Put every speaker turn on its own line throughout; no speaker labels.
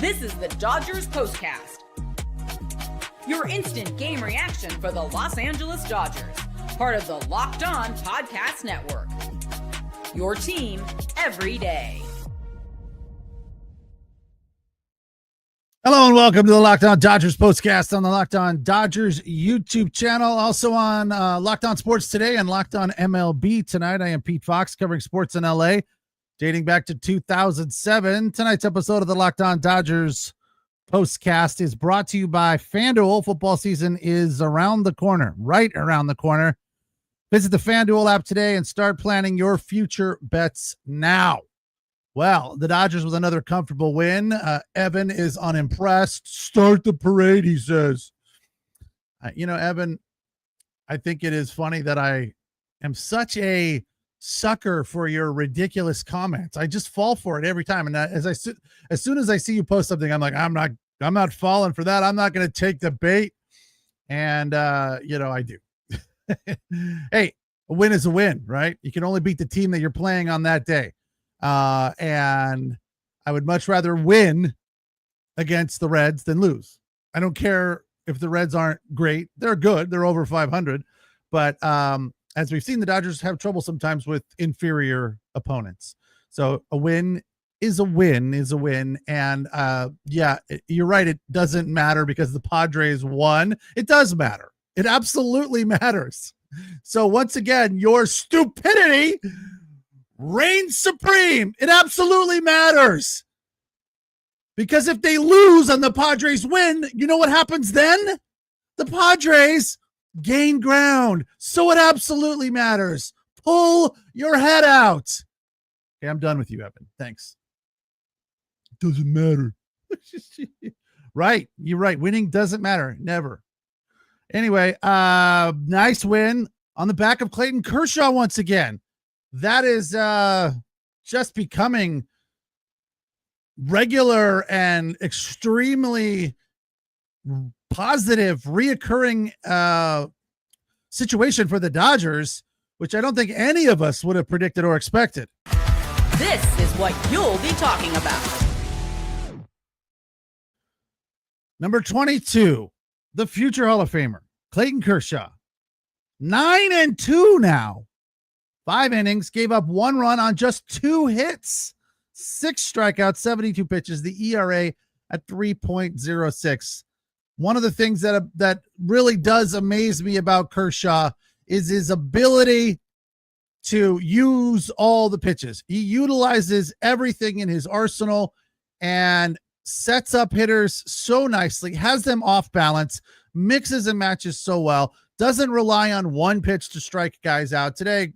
This is the Dodgers POSTCAST, your instant game reaction for the Los Angeles Dodgers, part of the Locked On Podcast Network, your team every day.
Hello and welcome to the Locked On Dodgers POSTCAST on the Locked On Dodgers YouTube channel. Also on Locked On Sports Today and Locked On MLB tonight. I am Pete Fox covering sports in LA dating back to 2007. Tonight's episode of the Locked On Dodgers POSTCAST is brought to you by FanDuel. Football season is around the corner, right around the corner. Visit the FanDuel app today and start planning your future bets now. Well, the Dodgers with another comfortable win. Evan is unimpressed. Start the parade, he says. Evan, I think it is funny that I am such a sucker for your ridiculous comments. I just fall for it every time. And as soon as I see you post something, I'm like, I'm not falling for that. I'm not going to take the bait. And, I do. Hey, a win is a win, right? You can only beat the team that you're playing on that day. And I would much rather win against the Reds than lose. I don't care if the Reds aren't great. They're good. They're over 500. But as we've seen, the Dodgers have trouble sometimes with inferior opponents. So a win is a win. And you're right. It doesn't matter because the Padres won. It does matter. It absolutely matters. So once again, your stupidity reigns supreme. It absolutely matters. Because if they lose and the Padres win, you know what happens then? The Padres gain ground. So it absolutely matters. Pull your head out. Okay, I'm done with you, Evan. Thanks. It doesn't matter. Right. You're right. Winning doesn't matter. Never. Anyway, nice win on the back of Clayton Kershaw once again. That is just becoming regular and extremely positive, reoccurring situation for the Dodgers, which I don't think any of us would have predicted or expected.
This is what you'll be talking about.
Number 22, the future Hall of Famer, Clayton Kershaw. 9-2 now. 5 innings, gave up 1 run on just 2 hits, 6 strikeouts, 72 pitches, the ERA at 3.06. One of the things that really does amaze me about Kershaw is his ability to use all the pitches. He utilizes everything in his arsenal and sets up hitters so nicely, has them off balance, mixes and matches so well, doesn't rely on one pitch to strike guys out. Today,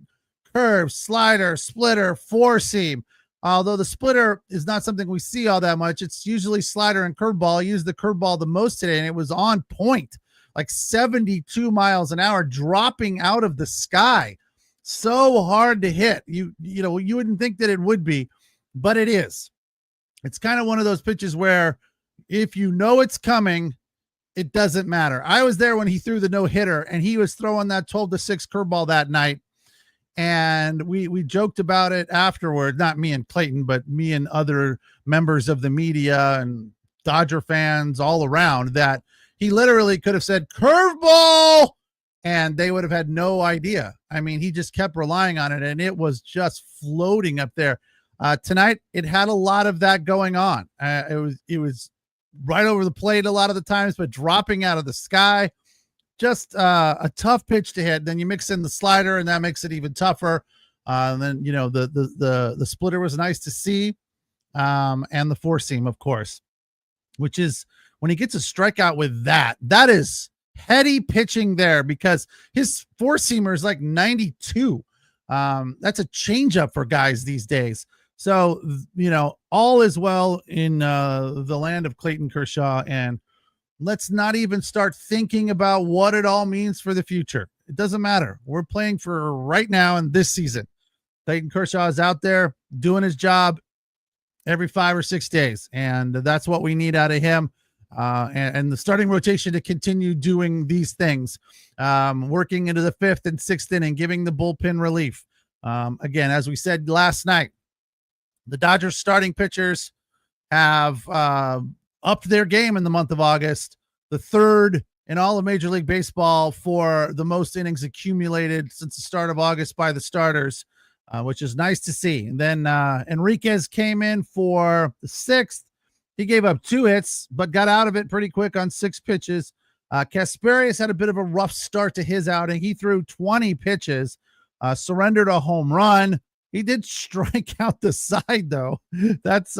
curve, slider, splitter, four seam. Although the splitter is not something we see all that much. It's usually slider and curveball. I used the curveball the most today, and it was on point, like 72 miles an hour, dropping out of the sky. So hard to hit. You wouldn't think that it would be, but it is. It's kind of one of those pitches where if you know it's coming, it doesn't matter. I was there when he threw the no-hitter, and he was throwing that 12-6 curveball that night. And we joked about it afterward, not me and Clayton, but me and other members of the media and Dodger fans all around, that he literally could have said curveball and they would have had no idea. I mean, he just kept relying on it and it was just floating up there. Tonight, it had a lot of that going on. It was right over the plate a lot of the times, but dropping out of the sky. Just a tough pitch to hit. Then you mix in the slider, and that makes it even tougher. And then the splitter was nice to see, and the four seam, of course, which is when he gets a strikeout with that is heady pitching there because his four seamer is like 92. That's a changeup for guys these days. So all is well in the land of Clayton Kershaw, and let's not even start thinking about what it all means for the future. It doesn't matter. We're playing for right now in this season. Clayton Kershaw is out there doing his job every 5 or 6 days, and that's what we need out of him. And the starting rotation to continue doing these things, working into the 5th and 6th inning, giving the bullpen relief. Again, as we said last night, the Dodgers starting pitchers have upped their game in the month of August, the third in all of Major League Baseball for the most innings accumulated since the start of August by the starters, which is nice to see. And then Enriquez came in for the sixth. He gave up 2 hits, but got out of it pretty quick on 6 pitches. Kasperius had a bit of a rough start to his outing. He threw 20 pitches, surrendered a home run. He did strike out the side, though. That's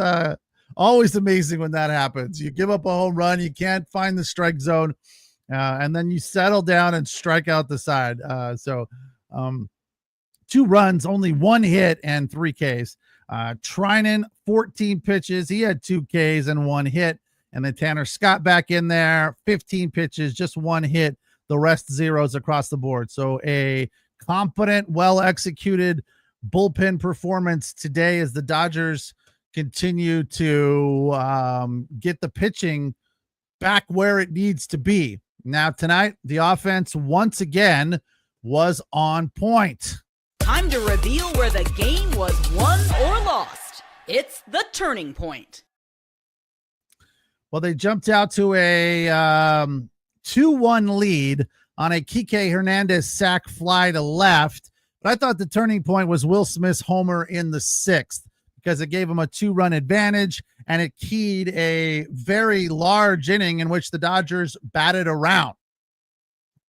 always amazing when that happens. You give up a home run, you can't find the strike zone, and then you settle down and strike out the side. 2 runs, only 1 hit, and 3 Ks. Trinan, 14 pitches. He had 2 Ks and 1 hit. And then Tanner Scott back in there, 15 pitches, just 1 hit. The rest zeros across the board. So a competent, well-executed bullpen performance today as the Dodgers continue to get the pitching back where it needs to be. Now tonight, the offense once again was on point.
Time to reveal where the game was won or lost. It's the turning point.
Well, they jumped out to a 2-1 lead on a Kike Hernandez sac fly to left. But I thought the turning point was Will Smith's homer in the 6th because it gave him a 2-run advantage, and it keyed a very large inning in which the Dodgers batted around.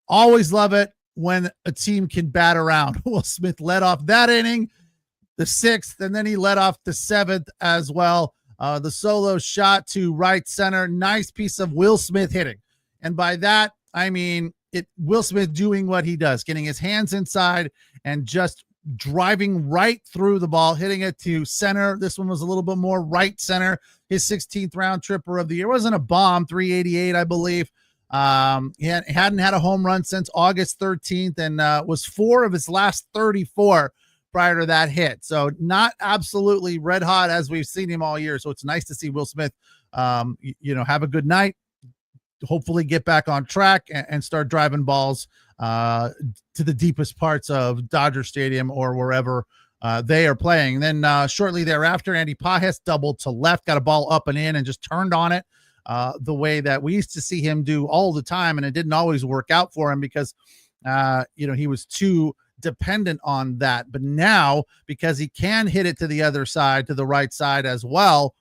Always love it when a team can bat around. Will Smith led off that inning, the 6th, and then he led off the 7th as well. The solo shot to right center, nice piece of Will Smith hitting. And by that, I mean Will Smith doing what he does, getting his hands inside and just driving right through the ball, hitting it to center. This one was a little bit more right center. His 16th round tripper of the year. It wasn't a bomb, 388, I believe. He hadn't had a home run since August 13th and was 4 of his last 34 prior to that hit. So not absolutely red hot as we've seen him all year. So it's nice to see Will Smith, have a good night, hopefully get back on track and start driving balls to the deepest parts of Dodger Stadium or wherever they are playing. Then shortly thereafter, Andy Pages doubled to left, got a ball up and in and just turned on it the way that we used to see him do all the time. And it didn't always work out for him because, he was too dependent on that. But now, because he can hit it to the other side, to the right side as well,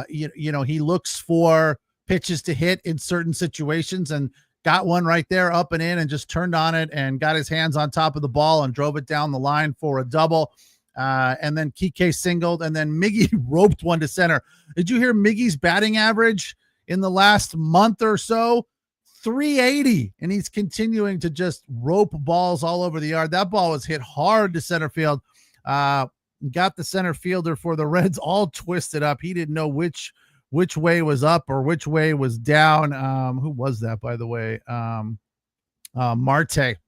he looks for pitches to hit in certain situations and got one right there up and in and just turned on it and got his hands on top of the ball and drove it down the line for a double. And then Kike singled, and then Miggy roped one to center. Did you hear Miggy's batting average in the last month or so? 380, and he's continuing to just rope balls all over the yard. That ball was hit hard to center field. Got the center fielder for the Reds all twisted up. He didn't know which way was up or which way was down. Who was that, by the way? Marte.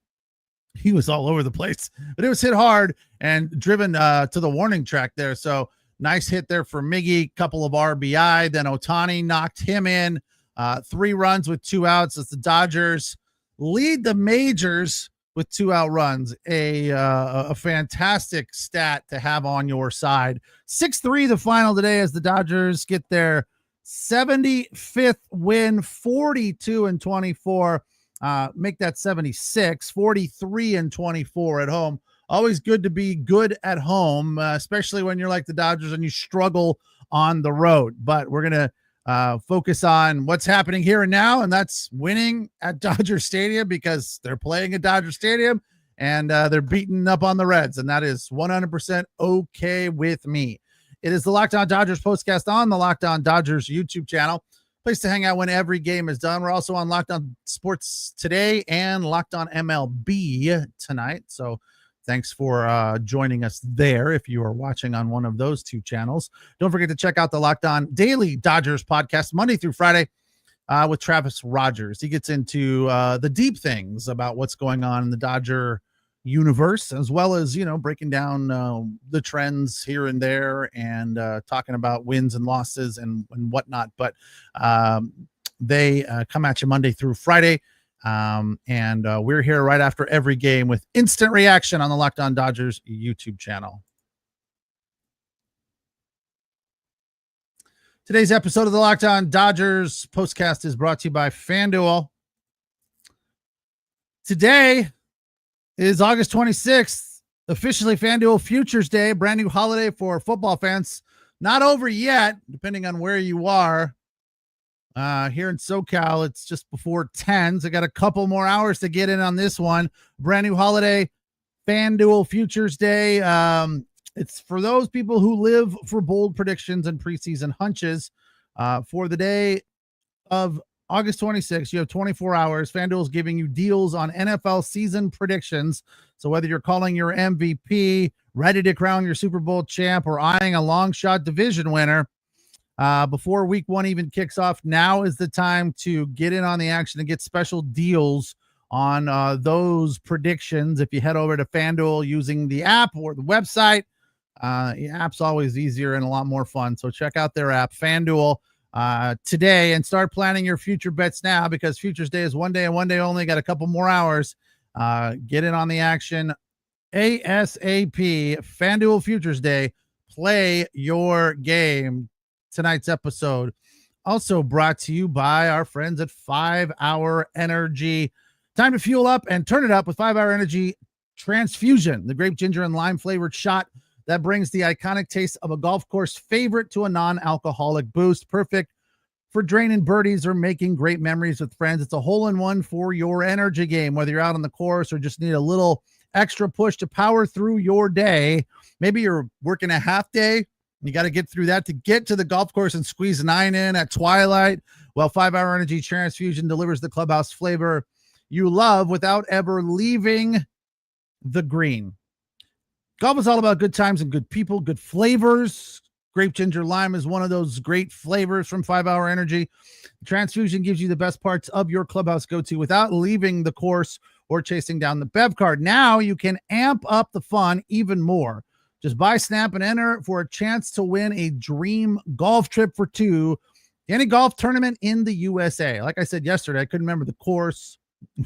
He was all over the place, but it was hit hard and driven to the warning track there. So nice hit there for Miggy, couple of RBI. Then Ohtani knocked him in. 3 runs with 2 outs as the Dodgers lead the majors with 2 out runs. A fantastic stat to have on your side. 6-3 the final today as the Dodgers get their 75th win, 42-24. Make that 76, 43-24 at home. Always good to be good at home, especially when you're like the Dodgers and you struggle on the road. But we're going to focus on what's happening here and now, and that's winning at Dodger Stadium because they're playing at Dodger Stadium and they're beating up on the Reds, and that is 100% okay with me. It is the Locked On Dodgers postcast on the Locked On Dodgers YouTube channel. Place to hang out when every game is done. We're also on Locked On Sports today and Locked On MLB tonight. So thanks for joining us there if you are watching on one of those 2 channels. Don't forget to check out the Locked On Daily Dodgers podcast Monday through Friday with Travis Rogers. He gets into the deep things about what's going on in the Dodger universe, as well as, breaking down the trends here and there and talking about wins and losses and whatnot. But they come at you Monday through Friday. And we're here right after every game with instant reaction on the Locked On Dodgers YouTube channel. Today's episode of the Locked On Dodgers postcast is brought to you by FanDuel. Today is August 26th, officially FanDuel Futures Day, brand new holiday for football fans. Not over yet, depending on where you are. Here in SoCal, it's just before 10, so I got a couple more hours to get in on this one. Brand new holiday, FanDuel Futures Day. It's for those people who live for bold predictions and preseason hunches. For the day of August 26th, you have 24 hours. FanDuel is giving you deals on NFL season predictions. So whether you're calling your MVP, ready to crown your Super Bowl champ, or eyeing a long shot division winner, before week one even kicks off, now is the time to get in on the action and get special deals on those predictions. If you head over to FanDuel using the app or the website, the app's always easier and a lot more fun. So check out their app, FanDuel, today, and start planning your future bets now, because Futures Day is one day and one day only. Got a couple more hours. Get in on the action ASAP. FanDuel Futures Day. Play your game. Tonight's episode also brought to you by our friends at 5 Hour Energy. Time to fuel up and turn it up with 5 Hour Energy Transfusion, the grape, ginger, and lime flavored shot that brings the iconic taste of a golf course favorite to a non-alcoholic boost. Perfect for draining birdies or making great memories with friends. It's a hole-in-one for your energy game, whether you're out on the course or just need a little extra push to power through your day. Maybe you're working a half day. You got to get through that to get to the golf course and squeeze 9 in at twilight. Well, 5 Hour Energy Transfusion delivers the clubhouse flavor you love without ever leaving the green. Golf is all about good times and good people, good flavors. Grape, ginger, lime is one of those great flavors from 5 Hour Energy. Transfusion gives you the best parts of your clubhouse go-to without leaving the course or chasing down the bev card. Now you can amp up the fun even more. Just buy, snap, and enter for a chance to win a dream golf trip for two to any golf tournament in the USA. Like I said yesterday, I couldn't remember the course,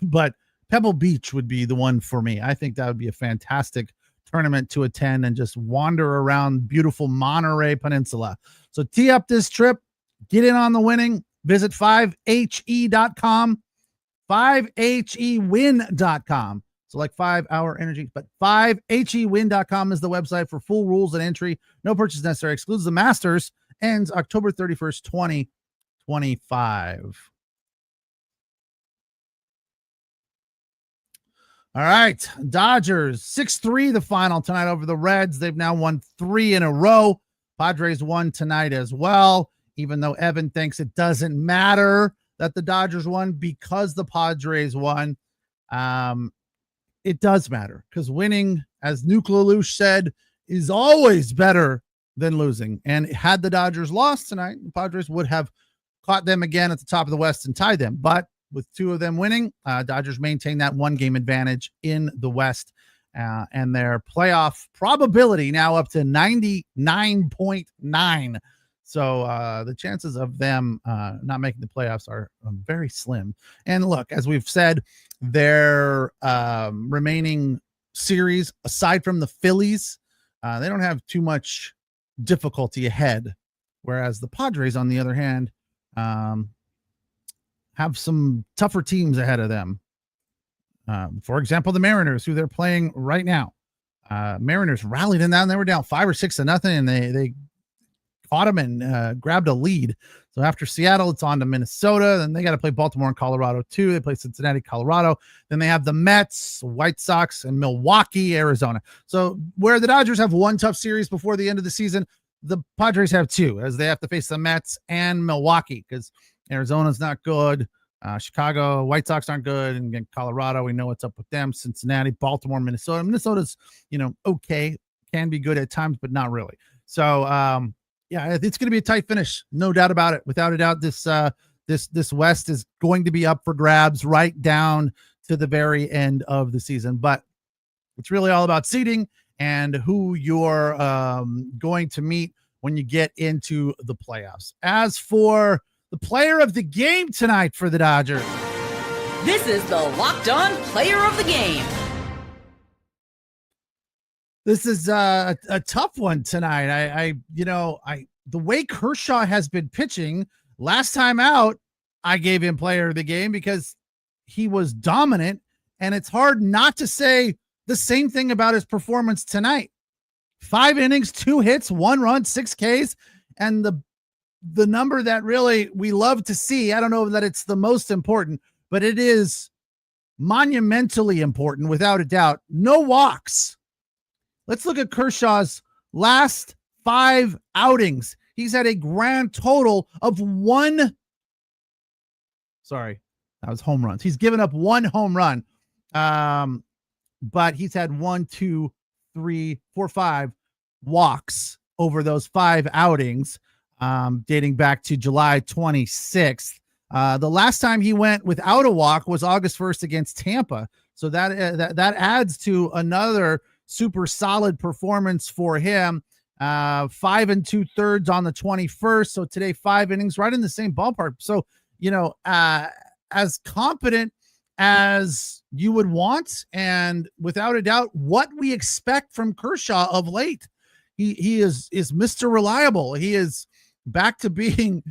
but Pebble Beach would be the one for me. I think that would be a fantastic tournament to attend and just wander around beautiful Monterey Peninsula. So tee up this trip, get in on the winning, visit 5he.com, 5hewin.com. So like 5 Hour Energy, but 5hewin.com is the website for full rules and entry. No purchase necessary. Excludes the Masters. Ends October 31st, 2025. All right, Dodgers 6-3 the final tonight over the Reds. They've now won 3 in a row. Padres won tonight as well, even though Evan thinks it doesn't matter that the Dodgers won because the Padres won. It does matter, because winning, as Nuke Lelouch said, is always better than losing. And had the Dodgers lost tonight, the Padres would have caught them again at the top of the West and tied them. But with 2 of them winning, Dodgers maintain that 1-game advantage in the West, and their playoff probability now up to 99.9. So the chances of them not making the playoffs are very slim. And look, as we've said, their remaining series, aside from the Phillies, they don't have too much difficulty ahead, whereas the Padres, on the other hand, have some tougher teams ahead of them. For example, the Mariners, who they're playing right now. Mariners rallied in that, and they were down 5 or 6-0, and they caught them and grabbed a lead. So after Seattle, it's on to Minnesota. Then they got to play Baltimore and Colorado too. They play Cincinnati, Colorado. Then they have the Mets, White Sox, and Milwaukee, Arizona. So where the Dodgers have one tough series before the end of the season, the Padres have 2, as they have to face the Mets and Milwaukee, because Arizona's not good. Chicago, White Sox aren't good. And again, Colorado, we know what's up with them. Cincinnati, Baltimore, Minnesota. Minnesota's, okay, can be good at times, but not really. So, yeah, it's going to be a tight finish. No doubt about it. Without a doubt, this West is going to be up for grabs right down to the very end of the season. But it's really all about seeding and who you're going to meet when you get into the playoffs. As for the player of the game tonight for the Dodgers,
this is the Locked On Player of the Game.
This is a tough one tonight. I the way Kershaw has been pitching, last time out, I gave him player of the game because he was dominant, and it's hard not to say the same thing about his performance tonight. 5 innings, 2 hits, 1 run, 6 Ks, and the number that really we love to see, I don't know that it's the most important, but it is monumentally important without a doubt. No walks. Let's look at Kershaw's last 5 outings. He's had a grand total of 1. Sorry, that was home runs. He's given up 1 home run. But he's had 1, 2, 3, 4, 5 walks over those 5 outings, dating back to July 26th. The last time he went without a walk was August 1st against Tampa. So that adds to another super solid performance for him. 5 2/3 on the 21st. So today, 5 innings, right in the same ballpark. So, as competent as you would want, and without a doubt, what we expect from Kershaw of late. He is Mr. Reliable. He is back to being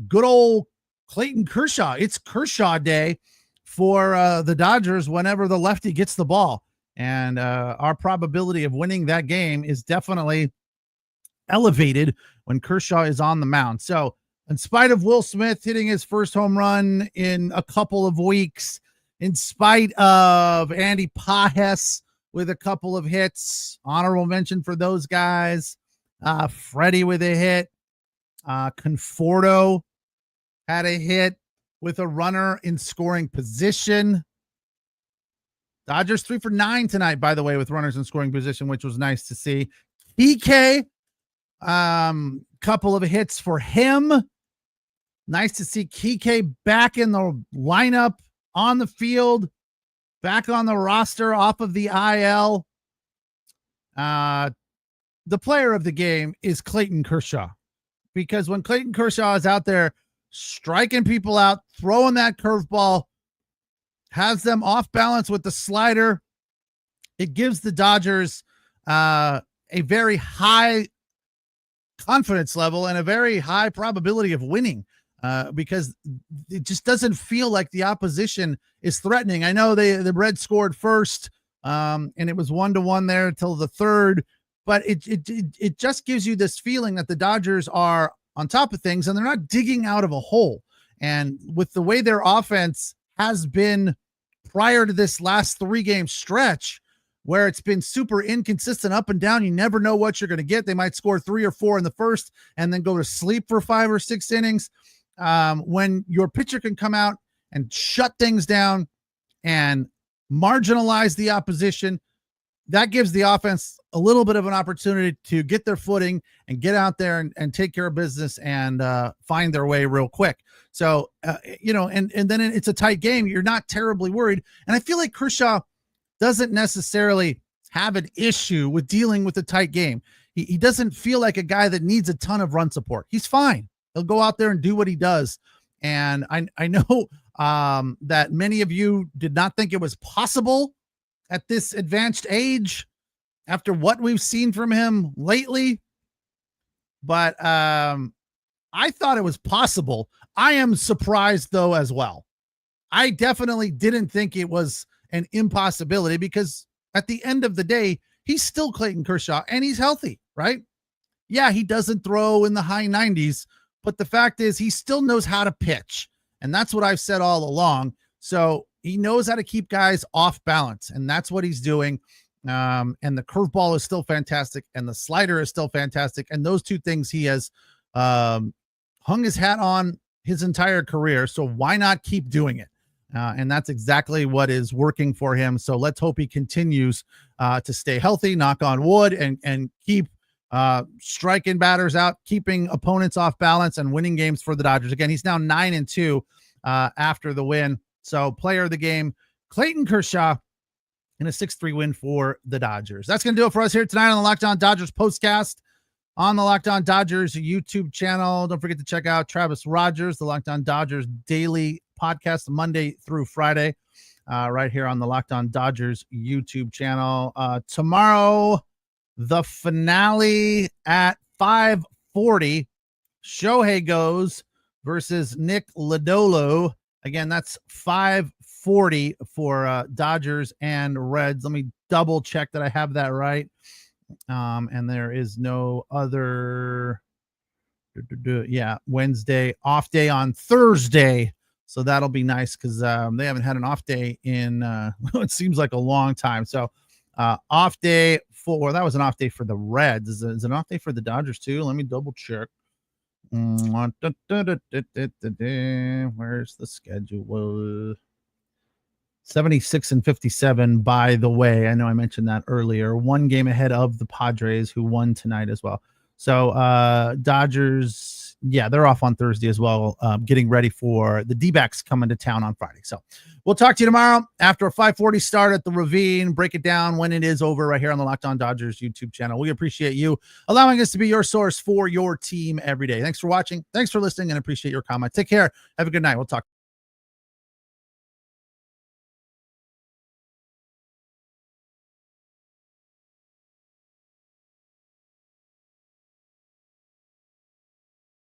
good old Clayton Kershaw. It's Kershaw day for the Dodgers whenever the lefty gets the ball. And our probability of winning that game is definitely elevated when Kershaw is on the mound. So in spite of Will Smith hitting his first home run in a couple of weeks, in spite of Andy Pajes with a couple of hits, honorable mention for those guys, Freddie with a hit, Conforto had a hit with a runner in scoring position. Dodgers 3 for 9 tonight, by the way, with runners in scoring position, which was nice to see. PK, couple of hits for him. Nice to see Kike back in the lineup, on the field, back on the roster, off of the IL. The player of the game is Clayton Kershaw, because when Clayton Kershaw is out there striking people out, throwing that curveball, has them off balance with the slider, it gives the Dodgers a very high confidence level and a very high probability of winning. Because it just doesn't feel like the opposition is threatening. I know the Reds scored first, and it was 1-1 there until the third, but it just gives you this feeling that the Dodgers are on top of things and they're not digging out of a hole. And with the way their offense has been prior to this last 3-game stretch, where it's been super inconsistent up and down, you never know what you're going to get. They might score 3 or 4 in the first and then go to sleep for 5 or 6 innings. When your pitcher can come out and shut things down and marginalize the opposition, that gives the offense a little bit of an opportunity to get their footing and get out there and take care of business and find their way real quick. So, and then it's a tight game. You're not terribly worried. And I feel like Kershaw doesn't necessarily have an issue with dealing with a tight game. He doesn't feel like a guy that needs a ton of run support. He's fine. He'll go out there and do what he does. And I know that many of you did not think it was possible at this advanced age after what we've seen from him lately. But I thought it was possible. I am surprised, though, as well. I definitely didn't think it was an impossibility, because at the end of the day, he's still Clayton Kershaw and he's healthy, right? Yeah, he doesn't throw in the high 90s. But the fact is, he still knows how to pitch. And that's what I've said all along. So he knows how to keep guys off balance. And that's what he's doing. And the curveball is still fantastic. And the slider is still fantastic. And those two things he has hung his hat on his entire career. So why not keep doing it? And that's exactly what is working for him. So let's hope he continues to stay healthy, knock on wood, and keep striking batters out, keeping opponents off balance, and winning games for the Dodgers. Again, he's now 9-2 after the win. So player of the game, Clayton Kershaw, in a 6-3 win for the Dodgers. That's going to do it for us here tonight on the Locked On Dodgers postcast on the Locked On Dodgers YouTube channel. Don't forget to check out Travis Rogers, the Locked On Dodgers daily podcast, Monday through Friday, right here on the Locked On Dodgers YouTube channel. Tomorrow, the finale at 5:40 Shohei goes versus Nick Lodolo. Again, that's 540 for Dodgers and Reds. Let me double check that I have that right. And there is no other. Yeah, Wednesday, off day on Thursday. So that'll be nice because they haven't had an off day in it seems like a long time. So off day that was an off day for the Reds. Is it an off day for the Dodgers too? Let me double check. Where's the schedule? 76 and 57, by the way. I know I mentioned that earlier. One game ahead of the Padres, who won tonight as well. So Dodgers, yeah, they're off on Thursday as well, getting ready for the D-backs coming to town on Friday. So we'll talk to you tomorrow after a 5:40 start at the Ravine. Break it down when it is over right here on the Locked On Dodgers YouTube channel. We appreciate you allowing us to be your source for your team every day. Thanks for watching. Thanks for listening, and appreciate your comments. Take care. Have a good night. We'll talk.